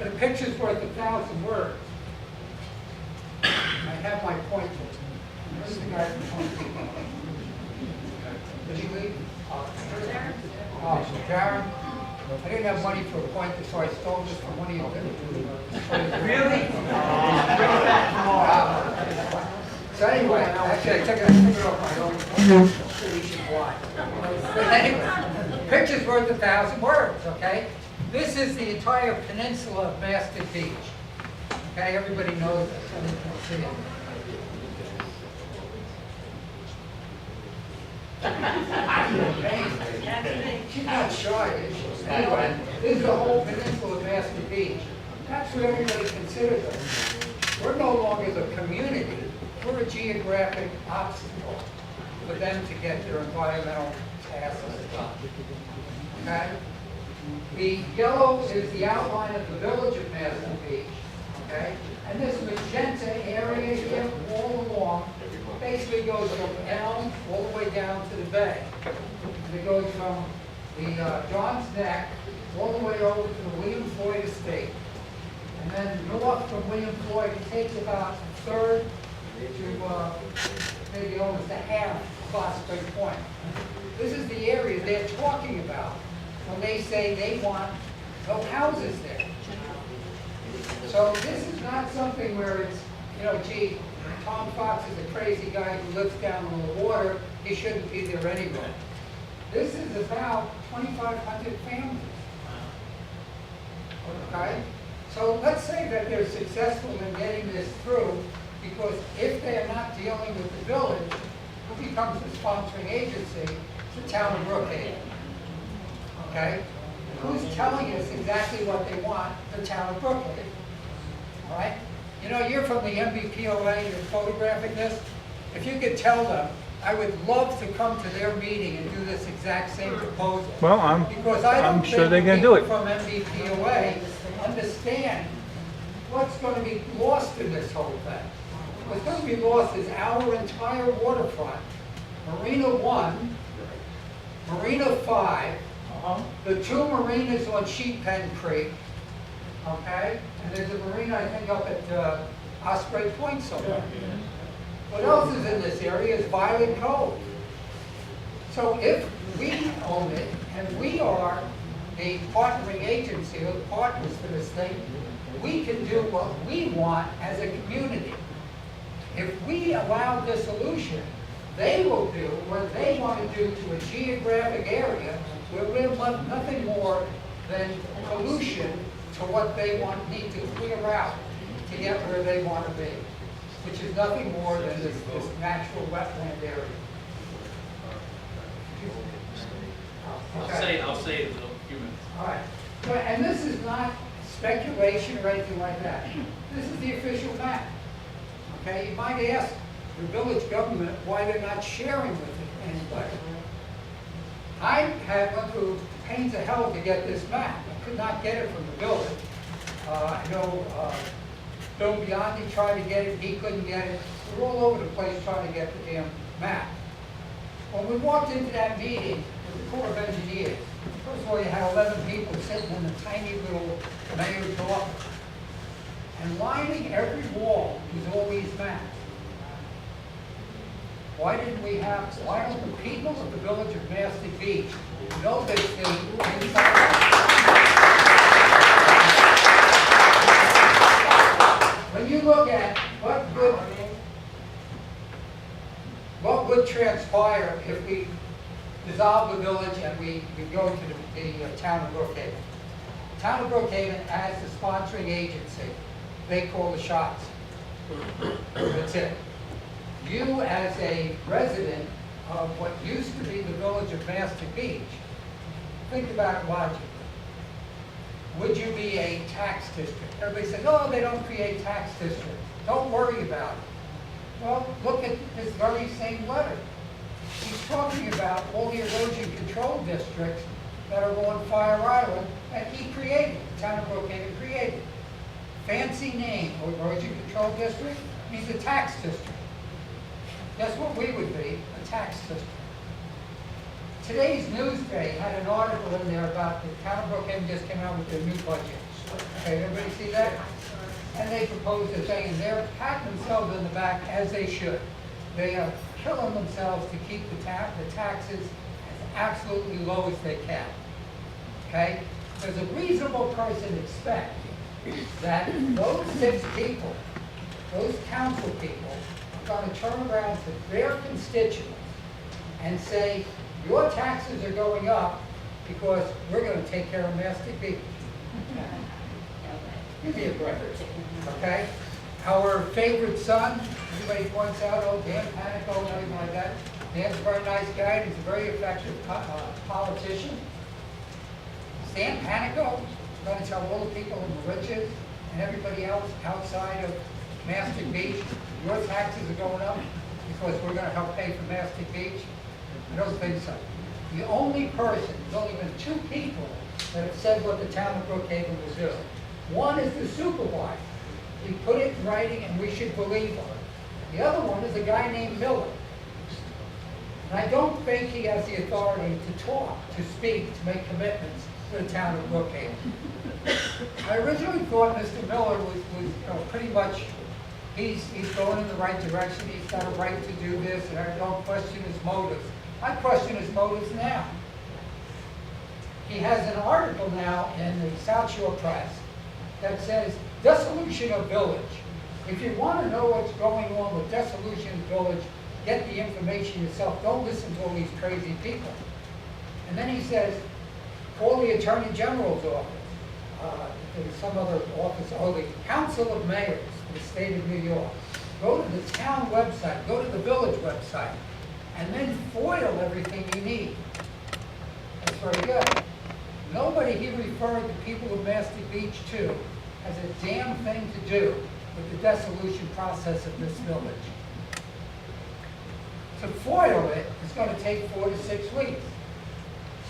But a picture's worth 1,000 words. I have my point. Where's the guy from Home Depot? Did he leave? Oh, Karen. I didn't have money for a pointer, so I stole this from one of you. Really? So anyway, actually I took it off my own why. But anyway, picture's worth 1,000 words, okay? This is the entire peninsula of Mastic Beach. Okay, everybody knows this. See it. She's not shy, is she? Anyway, this is the whole peninsula of Mastic Beach. That's what everybody considers us. We're no longer the community. We're a geographic obstacle for them to get their environmental tasks done. Okay? The yellow is the outline of the village of Mastic Beach. Okay? And this magenta area here all along basically goes from Elm all the way down to the bay. And it goes from the Johns Neck all the way over to the William Floyd Estate. And then north from William Floyd, it takes about a third to maybe almost a half of Osprey Point. This is the area they're talking about when they say they want no houses there. So this is not something where it's, you know, gee, Tom Fox is a crazy guy who lives down on the water, he shouldn't be there anyway. This is about 2,500 families. Okay? So let's say that they're successful in getting this through, because if they are not dealing with the village, who becomes the sponsoring agency? It's the town of Brookhaven. Okay? Who's telling us exactly what they want? The town of Brookhaven. All right? You know, you're from the MBPOA, you're photographing this. If you could tell them, I would love to come to their meeting and do this exact same proposal. Well, I'm sure they're going to do it. From MBPOA understand what's going to be lost in this whole thing. What's going to be lost is our entire waterfront. Marina 1, Marina 5, the 2 marinas on Sheep Pen Creek, okay? And there's a marina, I think, up at Osprey Point somewhere. What else is in this area is Violet Cove. So if we own it, and we are the partnering agency, or the partners for this thing, we can do what we want as a community. If we allow dissolution, they will do what they want to do to a geographic area where we're nothing more than pollution to what they need to clear out to get where they want to be, which is nothing more than this natural wetland area. Okay. I'll say it in a few minutes. All right. So, and this is not speculation or anything like that. This is the official map. Okay, you might ask the village government why they're not sharing with anybody. I went through pains of hell to get this map. I could not get it from the village. I know Bill Biondi tried to get it, he couldn't get it. We're all over the place trying to get the damn map. When we walked into that meeting with the Corps of Engineers, first of all, you had 11 people sitting in a tiny little mayor's office. And lining every wall was all these maps. Why don't the people of the village of Mastic Beach know this thing inside out? When you look at what would transpire if we dissolve the village and we go to the town of Brookhaven. The town of Brookhaven, as the sponsoring agency, they call the shots. That's it. You, as a resident of what used to be the village of Mastic Beach, think about it logically. Would you be a tax district? Everybody says, oh, they don't create tax districts. Don't worry about it. Well, look at this very same letter. He's talking about all the erosion control districts that are on Fire Island that he created, the town of Brookhaven created. Fancy name, erosion control district, means a tax district. Guess what we would be? A tax district. Today's Newsday had an article in there about the town of Brookhaven just came out with their new budget. Okay, everybody see that? And they propose a thing, and they're patting themselves on the back as they should. They are killing themselves to keep the taxes as absolutely low as they can. Okay? Does a reasonable person expect that those 6 people, those council people, are going to turn around to their constituents and say, your taxes are going up because we're going to take care of Mastic Beach? Give me a break. Okay? Our favorite son, everybody points out, oh, Dan Panico and everything like that. Dan's a very nice guy, and he's a very effective politician. Dan Panico is going to tell all the people in the riches and everybody else outside of Mastic Beach, your taxes are going up because we're going to help pay for Mastic Beach. I don't think so. The only person, there's only been 2 people that have said what the town of Brookhaven will do. One is the supervisor. He put it in writing and we should believe him. The other one is a guy named Miller. And I don't think he has the authority to talk, to speak, to make commitments to the town of Brookhaven. I originally thought Mr. Miller was pretty much, he's going in the right direction. He's got a right to do this, and I don't question his motives. I question his motives now. He has an article now in the South Shore Press that says, dissolution of village. If you want to know what's going on with dissolution of village, get the information yourself. Don't listen to all these crazy people. And then he says, call the Attorney General's office. There's some other office, the Council of Mayors in the state of New York. Go to the town website, go to the village website, and then foil everything you need. That's very good. Nobody he referred the people of Mastic Beach to has a damn thing to do with the dissolution process of this village. To foil it is going to take 4 to 6 weeks.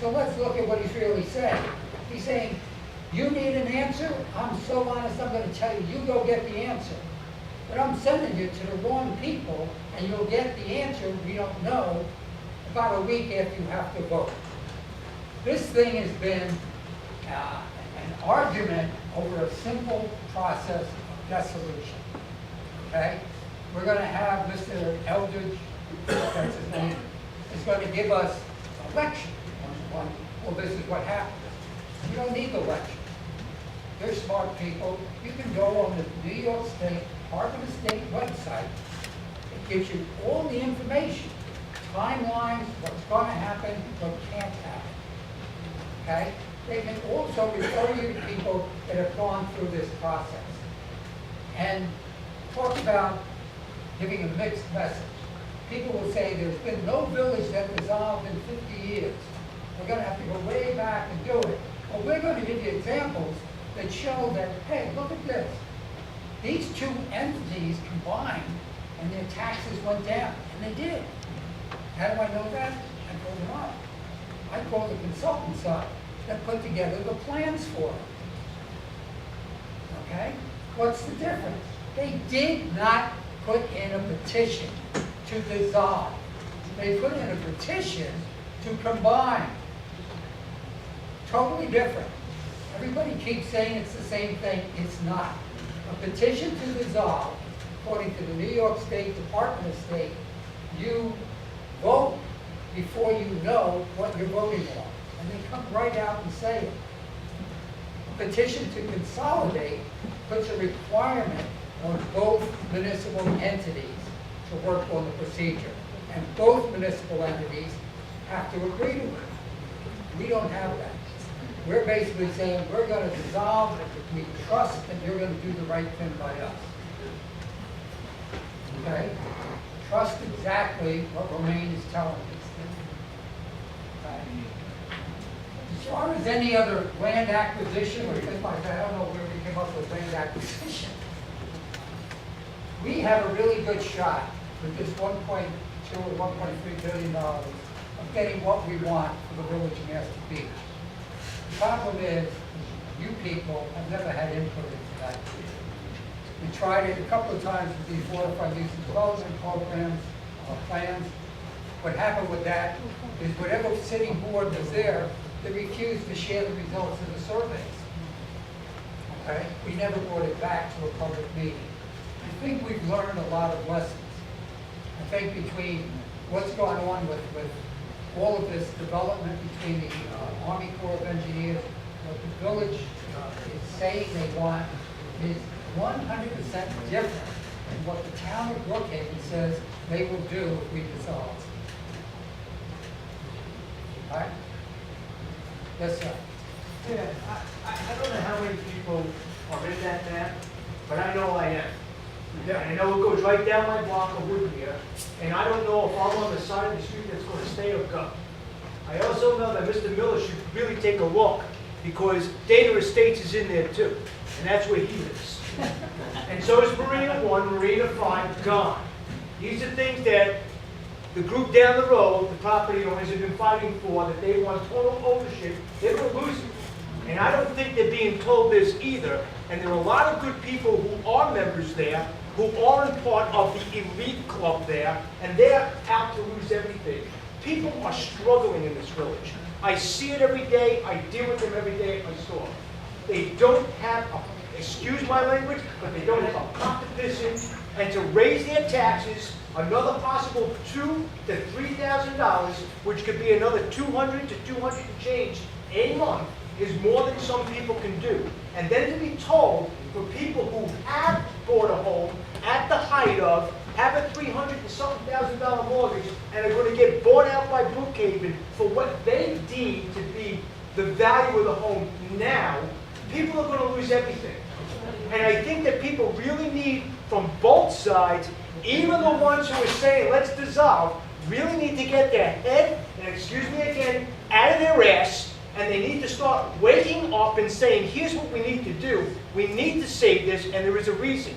So let's look at what he's really saying. He's saying, you need an answer? I'm so honest, I'm going to tell you, you go get the answer. But I'm sending you to the wrong people, and you'll get the answer we don't know about a week after you have to vote. This thing has been an argument over a simple process of dissolution. Okay? We're going to have Mr. Eldridge, that's his name, is going to give us a lecture on, well, this is what happens. You don't need the lecture. They're smart people. You can go on the New York State Department of State website. It gives you all the information, timelines, what's going to happen, what can't happen. Okay? They can also refer you to people that have gone through this process. And talk about giving a mixed message. People will say there's been no village that dissolved in 50 years. We're going to have to go way back and do it. Well, we're going to give you examples that show that, hey, look at this. These 2 entities combined and their taxes went down, and they did. How do I know that? I called them up. I called the consultants up that put together the plans for it. Okay? What's the difference? They did not put in a petition to dissolve. They put in a petition to combine. Totally different. Everybody keeps saying it's the same thing. It's not. A petition to dissolve, according to the New York State Department of State, you vote before you know what you're voting on. And they come right out and say it. A petition to consolidate puts a requirement on both municipal entities to work on the procedure. And both municipal entities have to agree to it. We don't have that. We're basically saying we're going to dissolve, we trust that you're going to do the right thing by us. Okay? Trust exactly what Romaine is telling us. Okay? As far as any other land acquisition or anything like that, I don't know where we came up with land acquisition. We have a really good shot with this 1.2 or $1.3 billion of getting what we want for the village of Mastic Beach. The problem is, you people have never had input into that. We tried it a couple of times with these waterfront use and development programs, plans. What happened with that is whatever city board was there, they refused to share the results of the surveys. okay? We never brought it back to a public meeting. I think we've learned a lot of lessons. I think between what's going on with all of this development between the Army Corps of Engineers, what the village is saying they want is 100% different than what the town of Brookhaven says they will do if we dissolve. All right? Yes, sir. Yeah, I don't know how many people are in that map, but I know I am. And I know it goes right down my block of wood here, and I don't know if I'm on the side of the street that's going to stay or go. I also know that Mr. Miller should really take a look, because Data Estates is in there too, and that's where he lives. And so is Marina 1, Marina 5, gone. These are things that the group down the road, the property owners have been fighting for, that they want total ownership. They're going to lose it. And I don't think they're being told this either. And there are a lot of good people who are members there, who are in part of the elite club there, and they're out to lose everything. People are struggling in this village. I see it every day. I deal with them every day at my store. They don't have, excuse my language, but they don't have a pot to piss in, and to raise their taxes another possible $2,000 to $3,000, which could be another 200 to 200 and change a month, is more than some people can do. And then to be told, for people who have bought a home at the height of, have a $300,000 and something mortgage, and are going to get bought out by Brookhaven for what they deem to be the value of the home now, people are going to lose everything. And I think that people really need, from both sides, even the ones who are saying, let's dissolve, really need to get their head, and excuse me again, out of their ass, and they need to start waking up and saying, here's what we need to do. We need to save this, and there is a reason.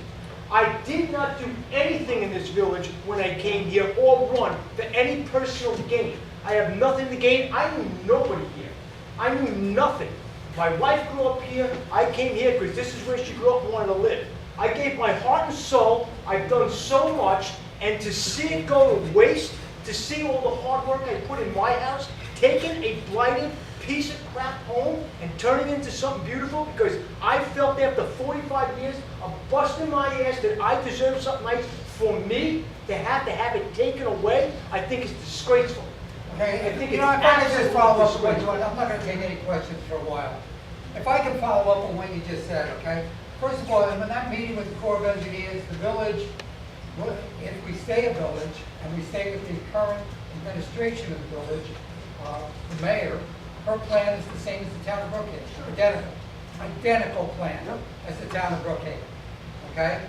I did not do anything in this village when I came here or run for any personal gain. I have nothing to gain. I knew nobody here. I knew nothing. My wife grew up here. I came here because this is where she grew up and wanted to live. I gave my heart and soul. I've done so much. And to see it go to waste, to see all the hard work I put in my house, taking a blighted piece of crap home and turning it into something beautiful, because I felt after 45 years of busting my ass that I deserve something nice, for me to have it taken away, I think it's disgraceful. Okay, I think you it's know, if I can just absolutely follow up with what disgraceful. you want, I'm not going to take any questions for a while. If I can follow up on what you just said, okay? First of all, in that meeting with the Corps of Engineers, the village, if we stay a village, and we stay with the current administration of the village, the mayor, her plan is the same as the town of Brookhaven, identical. Identical plan as the town of Brookhaven, okay?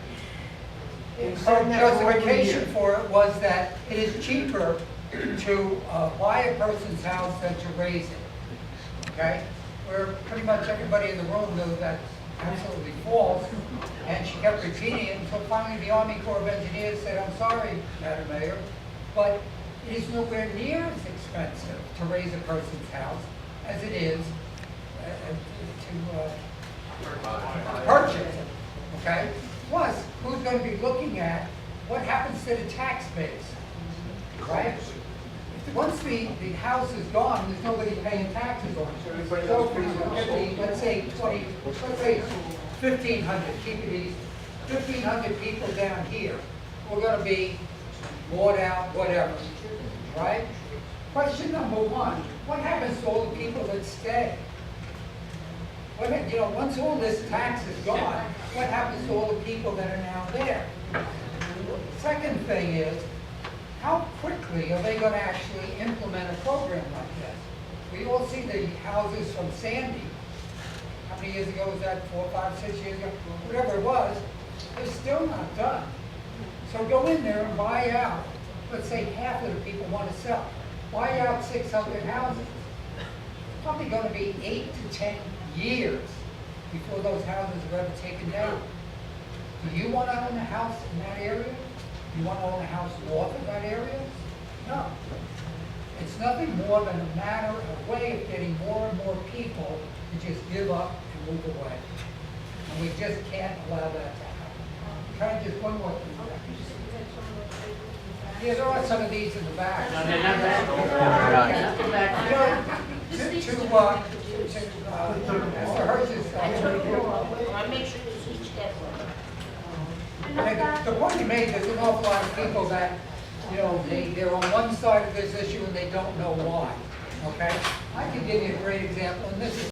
Her justification for it was that it is cheaper to buy a person's house than to raise it, okay? Where pretty much everybody in the room knows that's absolutely false, and she kept repeating it until finally the Army Corps of Engineers said, I'm sorry, Madam Mayor, but it is nowhere near as expensive to raise a person's house as it is to purchase it, okay? Plus, who's going to be looking at what happens to the tax base, right? Once the house is gone, there's nobody paying taxes on it. So if we look at the, let's say 1,500, keep it easy, 1,500 people down here, we're going to be bought out, whatever, right? Question number one, what happens to all the people that stay? Once all this tax is gone, what happens to all the people that are now there? Second thing is, how quickly are they going to actually implement a program like this? We all see the houses from Sandy. How many years ago was that? 4, 5, 6 years ago? Whatever it was, they're still not done. So go in there and buy out, let's say half of the people want to sell. Buy out 600 houses. It's probably going to be 8 to 10 years before those houses are ever taken down. Do you want to own a house in that area? Do you want to own a house north of that area? No. It's nothing more than a matter, a way of getting more and more people to just give up and move away. And we just can't allow that to happen. Can I just one more thing? Yeah, there are some of these in the back. No, they're not back. You know, Mr. Hirsch is. I took them all. I make sure you each get one. The point you made, there's an awful lot of people that, you know, they're on one side of this issue and they don't know why, okay? I can give you a great example, and this is